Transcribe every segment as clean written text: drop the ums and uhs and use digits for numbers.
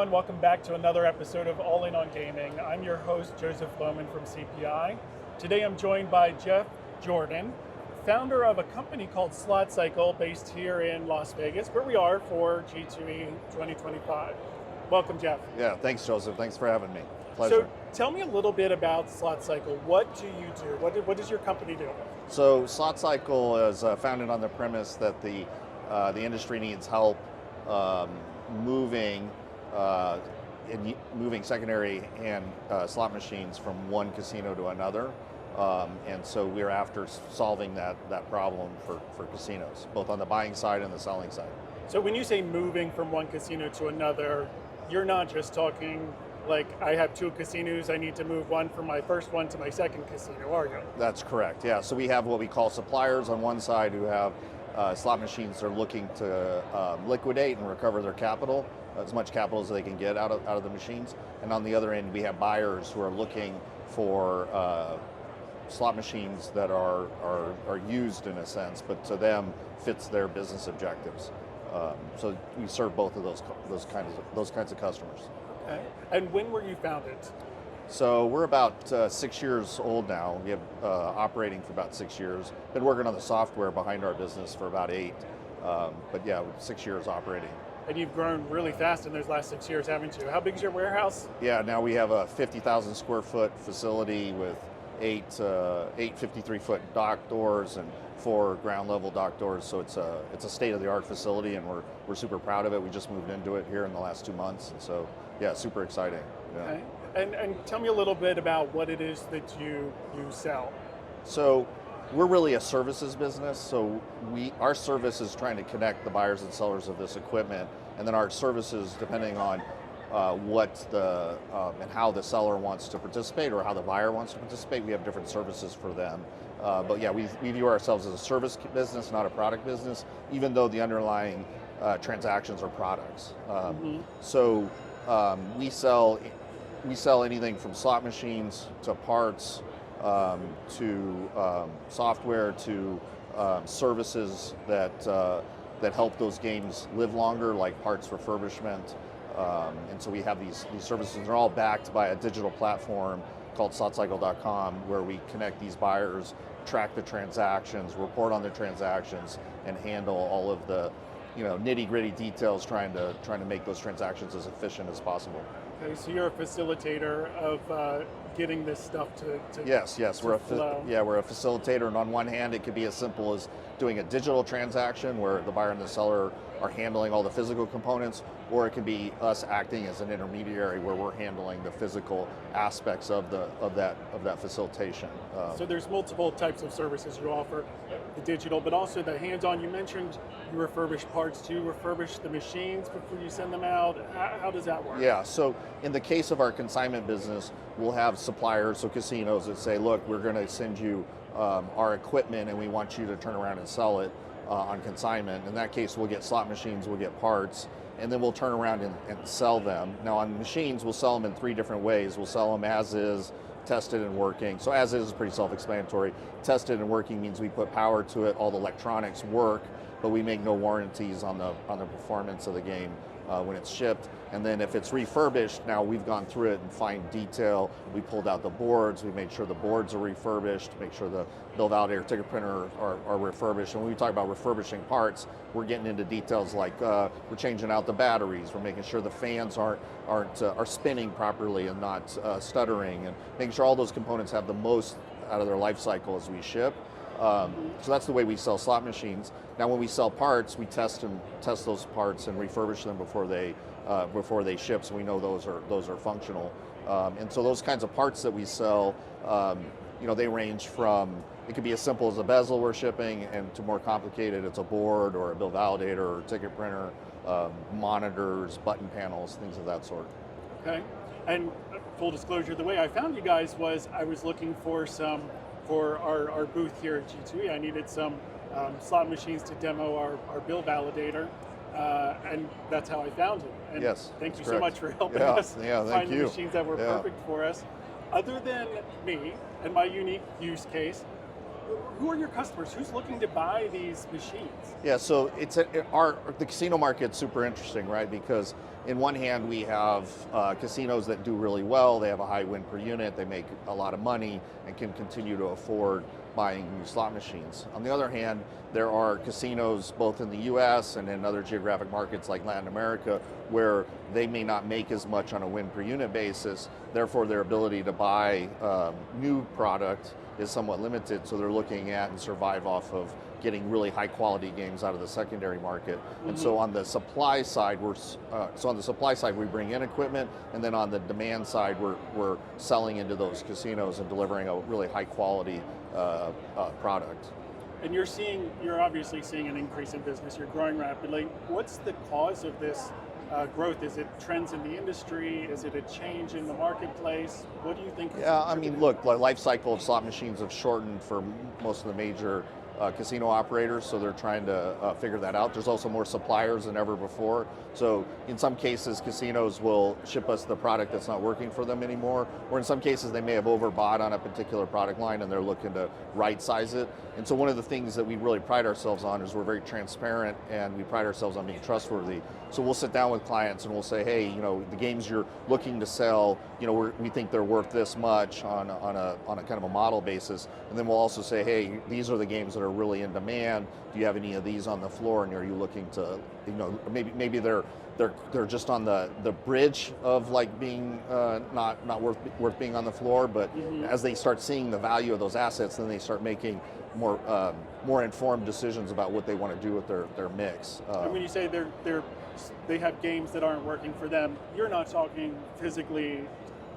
everyone, welcome back to another episode of All In on Gaming. I'm your host, Joseph Lohmann from CPI. Today I'm joined by Jeff Jordan, founder of a company called SlotCycle based here in Las Vegas, where we are for G2E 2025. Welcome, Jeff. Yeah, thanks, Joseph. Thanks for having me. Pleasure. So tell me a little bit about SlotCycle. What do you do? What does your company do? So SlotCycle is founded on the premise that the industry needs help moving secondary and slot machines from one casino to another. And so we're after solving that problem for casinos, both on the buying side and the selling side. So when you say moving from one casino to another, you're not just talking like I have two casinos, I need to move one from my first one to my second casino, are you? That's correct, yeah. So we have what we call suppliers on one side who have slot machines they're looking to liquidate and recover their capital, as much capital as they can get out of the machines. And on the other end, we have buyers who are looking for slot machines that are used in a sense, but to them fits their business objectives. So we serve both of those kinds of customers. Okay. And when were you founded? So we're about 6 years old now. We have operating for about 6 years. Been working on the software behind our business for about 8. But yeah, 6 years operating. And you've grown really fast in those last 6 years, haven't you? How big is your warehouse? Yeah, now we have a 50,000 square foot facility with eight 53-foot dock doors and 4 ground level dock doors. So it's a state-of-the-art facility, and we're super proud of it. We just moved into it here in the last 2 months, and so yeah, super exciting. Yeah. Okay. And tell me a little bit about what it is that you sell. So we're really a services business. So our service is trying to connect the buyers and sellers of this equipment, and then our services, depending on and how the seller wants to participate or how the buyer wants to participate, we have different services for them. But yeah, we view ourselves as a service business, not a product business, even though the underlying transactions are products. So we sell anything from slot machines to parts to software to services that help those games live longer, like parts refurbishment. And so we have these services. They're all backed by a digital platform called SlotCycle.com, where we connect these buyers, track the transactions, report on the transactions, and handle all of the nitty-gritty details, trying to make those transactions as efficient as possible. Okay, so you're a facilitator of getting this stuff to yes, we're flow. We're a facilitator, and on one hand, it could be as simple as doing a digital transaction where the buyer and the seller are handling all the physical components, or it could be us acting as an intermediary where we're handling the physical aspects of that facilitation. So there's multiple types of services you offer, the digital, but also the hands-on. You mentioned you refurbish parts. Do you refurbish the machines before you send them out? How does that work? Yeah, so in the case of our consignment business, we'll have suppliers, so casinos that say, look, we're going to send you our equipment and we want you to turn around and sell it on consignment. In that case, we'll get slot machines, we'll get parts, and then we'll turn around and sell them. Now on machines, we'll sell them in 3 different ways. We'll sell them as is, tested and working. So as is pretty self-explanatory. Tested and working means we put power to it, all the electronics work, but we make no warranties on the performance of the game when it's shipped. And then if it's refurbished, now we've gone through it in fine detail. We pulled out the boards, we made sure the boards are refurbished, make sure the bill validator, ticket printer are refurbished. And when we talk about refurbishing parts, we're getting into details like we're changing out the batteries, we're making sure the fans are spinning properly and not stuttering, and making sure all those components have the most out of their life cycle as we ship. So that's the way we sell slot machines. Now when we sell parts, we test those parts and refurbish them before they ship, so we know those are functional. And so those kinds of parts that we sell, they range from, it could be as simple as a bezel we're shipping, and to more complicated, it's a board or a bill validator or a ticket printer, monitors, button panels, things of that sort. Okay, and full disclosure, the way I found you guys was I was looking for our booth here at G2E. I needed some slot machines to demo our bill validator, and that's how I found it. And yes, thank you correct. so much for helping us find the you. machines that were perfect for us. Other than me and my unique use case, who are your customers? Who's looking to buy these machines? Yeah, so the casino market's super interesting, right? Because in one hand, we have casinos that do really well. They have a high win per unit. They make a lot of money and can continue to afford buying new slot machines. On the other hand, there are casinos both in the US and in other geographic markets like Latin America where they may not make as much on a win per unit basis. Therefore, their ability to buy new product is somewhat limited. So they're looking at and survive off of getting really high quality games out of the secondary market. And so on the supply side, we bring in equipment, and then on the demand side, we're selling into those casinos and delivering a really high quality product. And you're obviously seeing an increase in business. You're growing rapidly. What's the cause of this growth? Is it trends in the industry? Is it a change in the marketplace? What do you think? Yeah, I mean, look, the life cycle of slot machines have shortened for most of the major casino operators, so they're trying to figure that out. There's also more suppliers than ever before. So in some cases, casinos will ship us the product that's not working for them anymore, or in some cases they may have overbought on a particular product line and they're looking to right size it. And so one of the things that we really pride ourselves on is we're very transparent and we pride ourselves on being trustworthy. So we'll sit down with clients and we'll say, hey, you know, the games you're looking to sell, you know, we think they're worth this much on a kind of a model basis. And then we'll also say, hey, these are the games that are really in demand. Do you have any of these on the floor? And are you looking to, you know, maybe they're just on the bridge of like being not worth being on the floor, but as they start seeing the value of those assets, then they start making more informed decisions about what they want to do with their mix. And when you say they have games that aren't working for them, you're not talking physically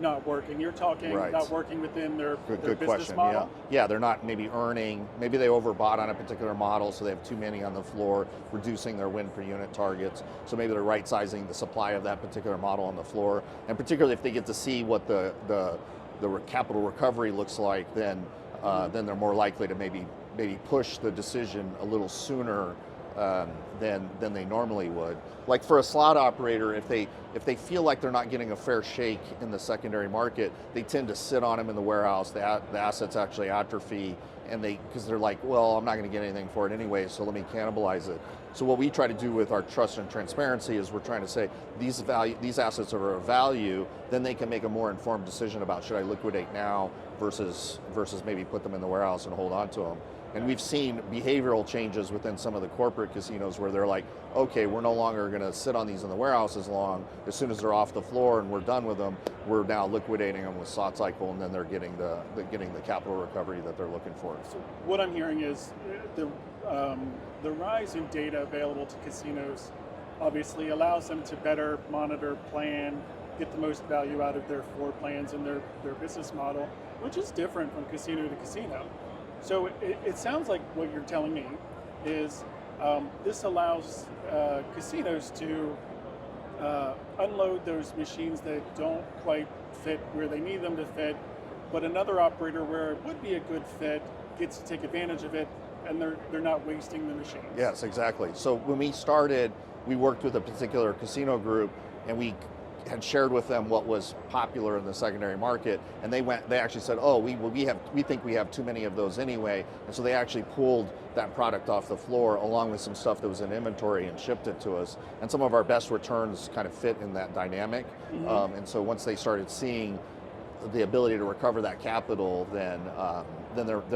not working. You're talking not working within their business question. model. Yeah, they're not maybe earning. Maybe they overbought on a particular model, so they have too many on the floor, reducing their win per unit targets. So maybe they're right sizing the supply of that particular model on the floor. And particularly if they get to see what the capital recovery looks like, then they're more likely to maybe push the decision a little sooner than they normally would. Like for a slot operator, if they feel like they're not getting a fair shake in the secondary market, they tend to sit on them in the warehouse. The assets actually atrophy, and because they're like, well, I'm not going to get anything for it anyway, so let me cannibalize it. So what we try to do with our trust and transparency is we're trying to say these assets are of value, then they can make a more informed decision about should I liquidate now versus maybe put them in the warehouse and hold on to them. And we've seen behavioral changes within some of the corporate casinos where they're like, okay, we're no longer going to sit on these in the warehouse as long. As soon as they're off the floor and we're done with them, we're now liquidating them with SlotCycle, and then they're getting the capital recovery that they're looking for. So what I'm hearing is the rise in data available to casinos obviously allows them to better monitor, plan, get the most value out of their floor plans and their business model, which is different from casino to casino. So it sounds like what you're telling me is this allows casinos to unload those machines that don't quite fit where they need them to fit, but another operator where it would be a good fit gets to take advantage of it, and they're not wasting the machines. Yes, exactly. So when we started, we worked with a particular casino group, and we had shared with them what was popular in the secondary market, and they actually said, oh, we think we have too many of those anyway, and so they actually pulled that product off the floor along with some stuff that was in inventory and shipped it to us. And some of our best returns kind of fit in that dynamic. And so once they started seeing the ability to recover that capital, then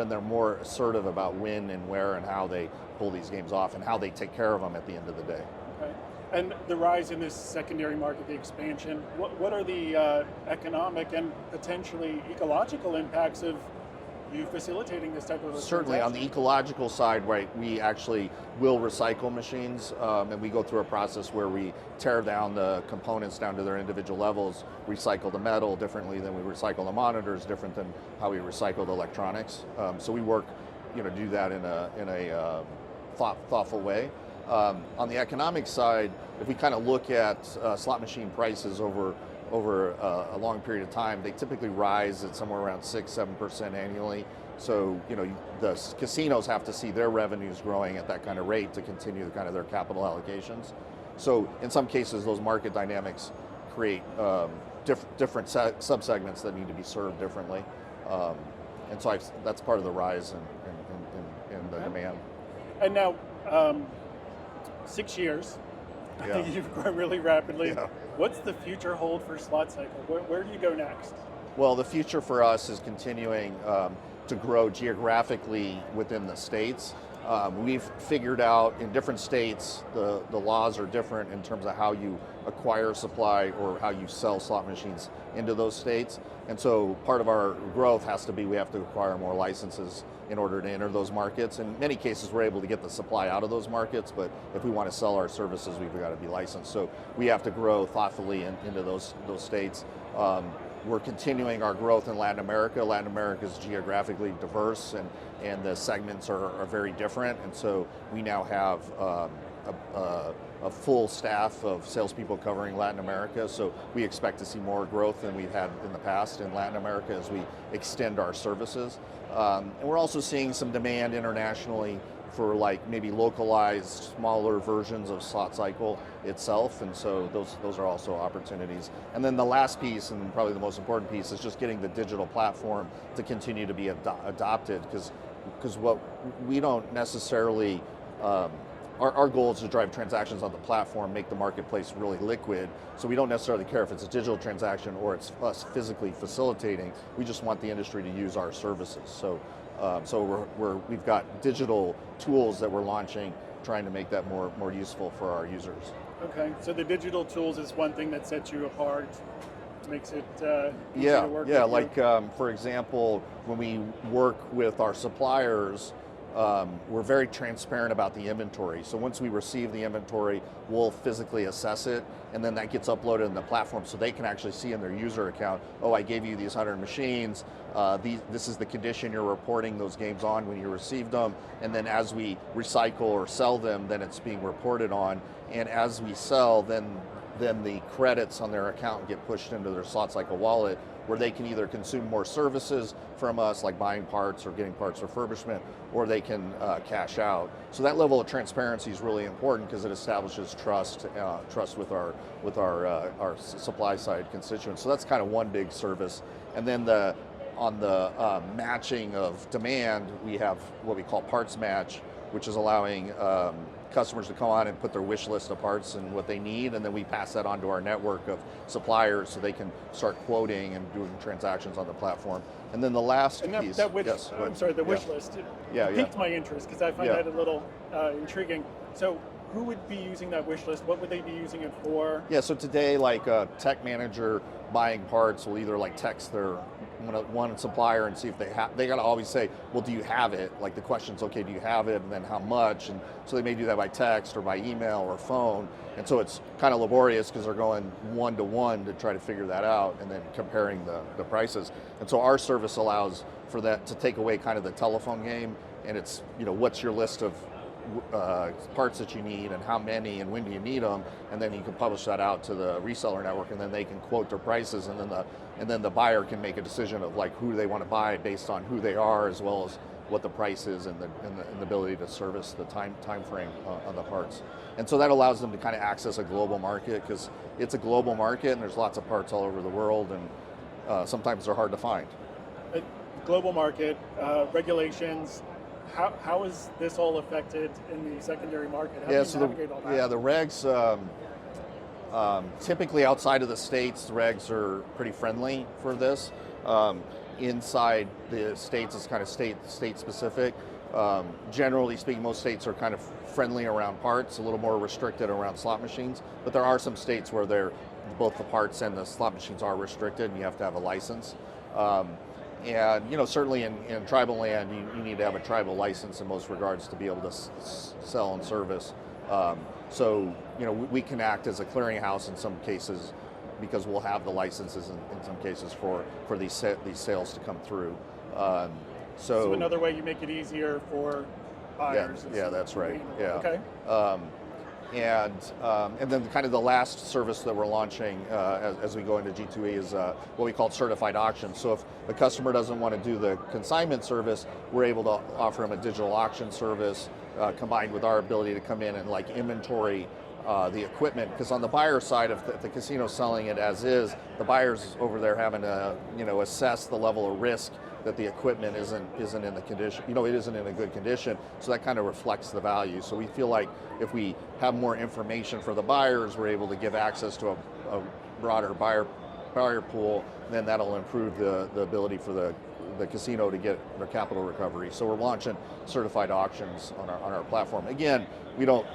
they're more assertive about when and where and how they pull these games off and how they take care of them at the end of the day. Okay. And the rise in this secondary market, the expansion, what are the economic and potentially ecological impacts of you facilitating this type of a Certainly, on the ecological side, right, we actually will recycle machines, and we go through a process where we tear down the components down to their individual levels, recycle the metal differently than we recycle the monitors, different than how we recycle the electronics. So we work, to do that in a thoughtful way. On the economic side, if we kind of look at slot machine prices over a long period of time, they typically rise at somewhere around 6-7% annually. So the casinos have to see their revenues growing at that kind of rate to continue kind of their capital allocations. So in some cases, those market dynamics create different subsegments that need to be served differently, and so that's part of the rise in the demand. And now, 6 years, Yeah. You've grown really rapidly. Yeah. What's the future hold for SlotCycle? Where do you go next? Well, the future for us is continuing to grow geographically within the states. We've figured out in different states, the laws are different in terms of how you acquire supply or how you sell slot machines into those states. And so part of our growth has to be we have to acquire more licenses in order to enter those markets. In many cases, we're able to get the supply out of those markets, but if we want to sell our services, we've got to be licensed. So we have to grow thoughtfully into those states. We're continuing our growth in Latin America. Latin America is geographically diverse, and the segments are very different. And so we now have a full staff of salespeople covering Latin America. So we expect to see more growth than we've had in the past in Latin America as we extend our services. And we're also seeing some demand internationally for like maybe localized, smaller versions of SlotCycle itself, and so those are also opportunities. And then the last piece, and probably the most important piece, is just getting the digital platform to continue to be adopted, because what we don't necessarily, our goal is to drive transactions on the platform, make the marketplace really liquid, so we don't necessarily care if it's a digital transaction or it's us physically facilitating. We just want the industry to use our services. So we've got digital tools that we're launching, trying to make that more useful for our users. Okay, so the digital tools is one thing that sets you apart, makes it easier to work with you. Like for example, when we work with our suppliers, we're very transparent about the inventory. So once we receive the inventory, we'll physically assess it, and then that gets uploaded in the platform so they can actually see in their user account, oh, I gave you these 100 machines, this is the condition you're reporting those games on when you received them, and then as we recycle or sell them, then it's being reported on, and as we sell, then the credits on their account get pushed into their SlotCycle wallet, where they can either consume more services from us, like buying parts or getting parts refurbishment, or they can cash out. So that level of transparency is really important because it establishes trust with our supply side constituents. So that's kind of one big service. And then on the matching of demand, we have what we call Parts Match, which is allowing customers to come on and put their wish list of parts and what they need, and then we pass that on to our network of suppliers so they can start quoting and doing transactions on the platform. And then the last piece. The wish list piqued my interest because I find that a little intriguing. So who would be using that wish list? What would they be using it for? Yeah, so today, like a tech manager buying parts will either like text their one supplier and see if they got to always say, well, do you have it? Like the question's, okay, do you have it? And then how much? And so they may do that by text or by email or phone. And so it's kind of laborious because they're going one-to-one to try to figure that out and then comparing the prices. And so our service allows for that to take away kind of the telephone game, and it's, what's your list of parts that you need and how many and when do you need them, and then you can publish that out to the reseller network, and then they can quote their prices, and then the buyer can make a decision of like who they want to buy based on who they are, as well as what the price is and the ability to service the time frame on the parts. And so that allows them to kind of access a global market, because it's a global market and there's lots of parts all over the world, and sometimes they're hard to find. A global market, regulations. How is this all affected in the secondary market? How do you navigate all that? Yeah, the regs, typically outside of the states, the regs are pretty friendly for this. Inside the states, it's kind of state specific. Generally speaking, most states are kind of friendly around parts, a little more restricted around slot machines, but there are some states where both the parts and the slot machines are restricted and you have to have a license. And certainly in tribal land, you need to have a tribal license in most regards to be able to sell and service. So we can act as a clearinghouse in some cases, because we'll have the licenses in some cases for these sales to come through. So another way you make it easier for buyers. Yeah, that's right. Yeah. Okay. And then kind of the last service that we're launching as we go into G2E is what we call certified auctions. So if the customer doesn't want to do the consignment service, we're able to offer them a digital auction service combined with our ability to come in and like inventory the equipment. Because on the buyer side, if the casino's selling it as is, the buyer's over there having to assess the level of risk that the equipment isn't in the condition, it isn't in a good condition. So that kind of reflects the value. So we feel like if we have more information for the buyers, we're able to give access to a broader buyer pool, then that'll improve the ability for the casino to get their capital recovery. So we're launching certified auctions on our platform. Again, we don't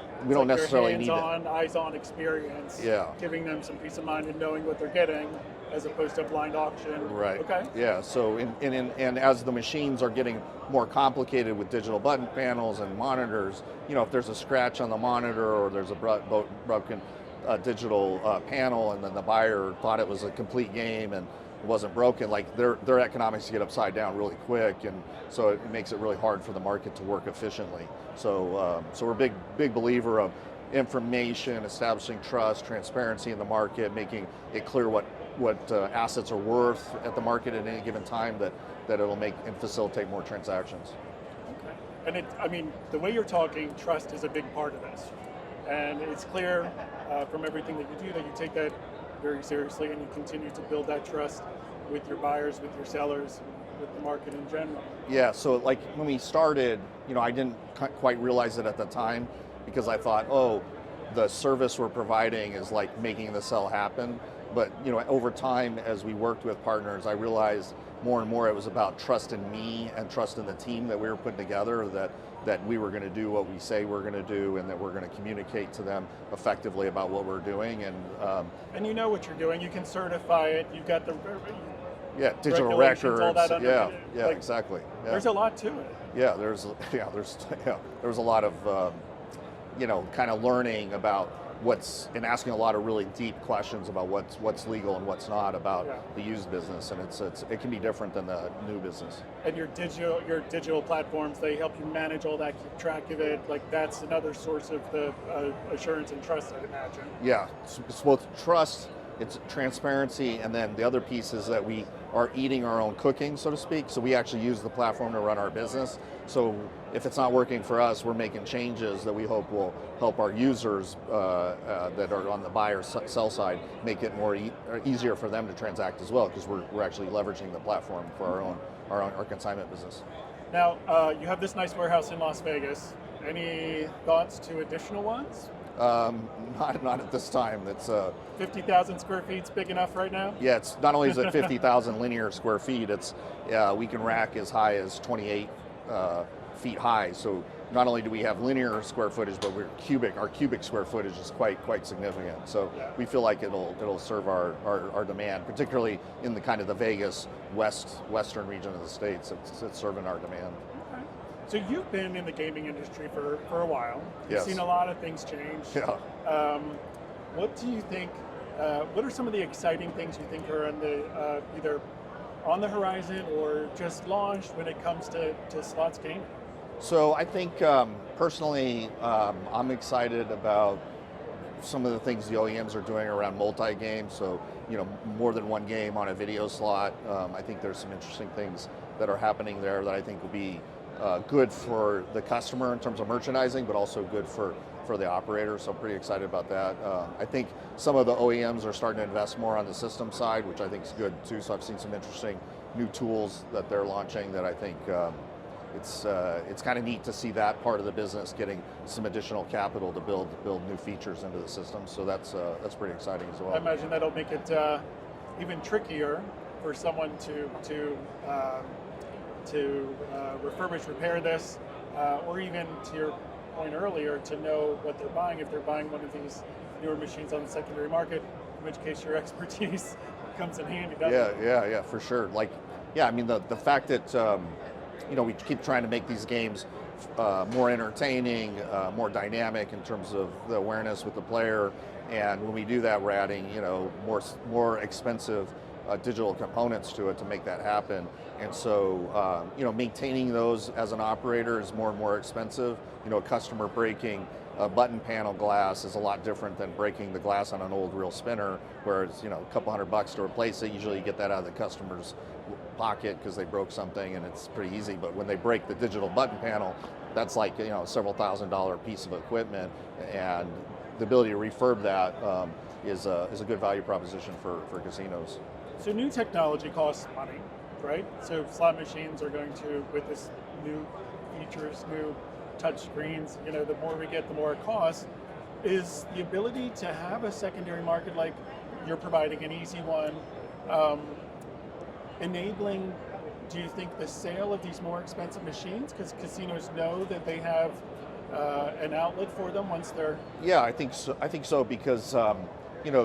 necessarily need hands-on, eyes-on experience. Yeah. Giving them some peace of mind and knowing what they're getting, as opposed to a blind auction. Right. Okay. Yeah. So and as the machines are getting more complicated with digital button panels and monitors, if there's a scratch on the monitor or there's a broken digital panel, and then the buyer thought it was a complete game and it wasn't broken, like their economics get upside down really quick, and so it makes it really hard for the market to work efficiently. So we're a big believer of information, establishing trust, transparency in the market, making it clear what assets are worth at the market at any given time, that it'll make and facilitate more transactions. Okay. And the way you're talking, trust is a big part of this. And it's clear from everything that you do that you take that very seriously, and you continue to build that trust with your buyers, with your sellers, with the market in general. Yeah, so like when we started, I didn't quite realize it at the time, because I thought, the service we're providing is like making the sell happen. But over time, as we worked with partners, I realized more and more it was about trust in me and trust in the team that we were putting together, that we were going to do what we say we're going to do, and that we're going to communicate to them effectively about what we're doing. And you know what you're doing. You can certify it. You've got the digital records. All that Exactly. Yeah. There's a lot to it. Yeah, there was a lot of kind of learning about and asking a lot of really deep questions about what's legal and what's not about the used business, and it can be different than the new business. And your digital platforms, they help you manage all that, keep track of it. Like that's another source of the assurance and trust, I'd imagine. Yeah, it's both trust, it's transparency, and then the other piece is that we are eating our own cooking, so to speak. So we actually use the platform to run our business. So if it's not working for us, we're making changes that we hope will help our users that are on the buyer sell side, make it more easier for them to transact as well, because we're actually leveraging the platform for our consignment business. Now you have this nice warehouse in Las Vegas. Any thoughts to additional ones? Not at this time. It's 50,000 square feet's big enough right now? Yeah, it's not only is it 50,000 linear square feet, it's we can rack as high as 28 feet high. So not only do we have linear square footage, but our cubic square footage is quite significant. So we feel like it'll serve our demand, particularly in the kind of the Vegas western region of the states. It's serving our demand. So you've been in the gaming industry for a while. You've Yes. seen a lot of things change. Yeah. What do you think, what are some of the exciting things you think are on the, either on the horizon or just launched when it comes to slots gaming? So I think personally, I'm excited about some of the things the OEMs are doing around multi-game. So, more than one game on a video slot. I think there's some interesting things that are happening there that I think will be good for the customer in terms of merchandising, but also good for the operator. So I'm pretty excited about that. I think some of the OEMs are starting to invest more on the system side, which I think is good too. So I've seen some interesting new tools that they're launching that I think it's kind of neat to see that part of the business getting some additional capital to build new features into the system. So that's pretty exciting as well. I imagine that'll make it even trickier for someone to refurbish, repair this, or even to your point earlier, to know what they're buying if they're buying one of these newer machines on the secondary market, in which case your expertise comes in handy, doesn't it? Yeah, for sure. The fact that we keep trying to make these games more entertaining, more dynamic in terms of the awareness with the player, and when we do that, we're adding more expensive digital components to it to make that happen. And so maintaining those as an operator is more and more expensive. A customer breaking a button panel glass is a lot different than breaking the glass on an old reel spinner, where it's a couple $100 to replace it. Usually you get that out of the customer's pocket because they broke something, and it's pretty easy. But when they break the digital button panel, that's like several $1,000 piece of equipment, and the ability to refurb that is a good value proposition for casinos. So new technology costs money. right? So slot machines are going to, with this new features, new touch screens, the more we get, the more it costs. Is the ability to have a secondary market like you're providing, an easy one, enabling, do you think, the sale of these more expensive machines? Because casinos know that they have an outlet for them once they're... Yeah, I think so because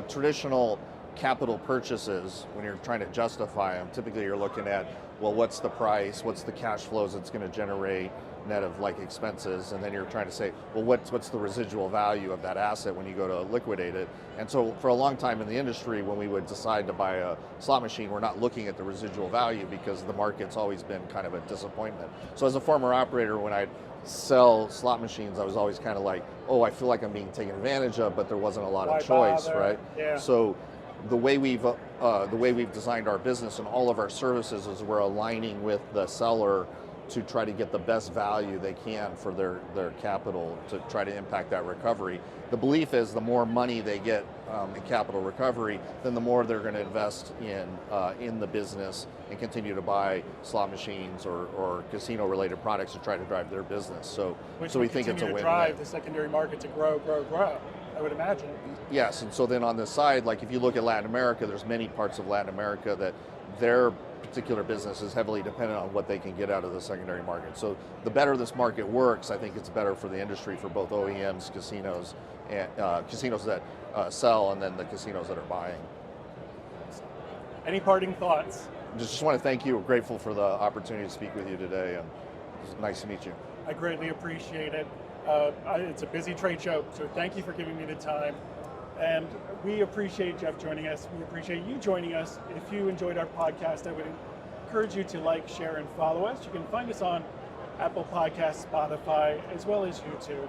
traditional capital purchases, when you're trying to justify them, typically you're looking at, well, what's the price, what's the cash flows it's going to generate, net of like expenses, and then you're trying to say, well, what's the residual value of that asset when you go to liquidate it? And so for a long time in the industry, when we would decide to buy a slot machine, we're not looking at the residual value because the market's always been kind of a disappointment. So as a former operator, when I'd sell slot machines, I was always kind of like, oh, I feel like I'm being taken advantage of, but there wasn't a lot of choice, bother? Right? Yeah. So the way we've designed our business and all of our services is we're aligning with the seller to try to get the best value they can for their capital to try to impact that recovery. The belief is the more money they get in capital recovery, then the more they're going to invest in the business and continue to buy slot machines or casino-related products to try to drive their business. So we think it's a win-win. Drive the secondary market to grow, I would imagine. Yes, and so then on the side, like if you look at Latin America, there's many parts of Latin America that their particular business is heavily dependent on what they can get out of the secondary market. So the better this market works, I think it's better for the industry, for both OEMs, casinos, and casinos that sell, and then the casinos that are buying. Any parting thoughts? Just want to thank you. We're grateful for the opportunity to speak with you today, and it's nice to meet you. I greatly appreciate it. It's a busy trade show, so thank you for giving me the time. And we appreciate Jeff joining us. We appreciate you joining us. If you enjoyed our podcast, I would encourage you to like, share, and follow us. You can find us on Apple Podcasts, Spotify, as well as YouTube.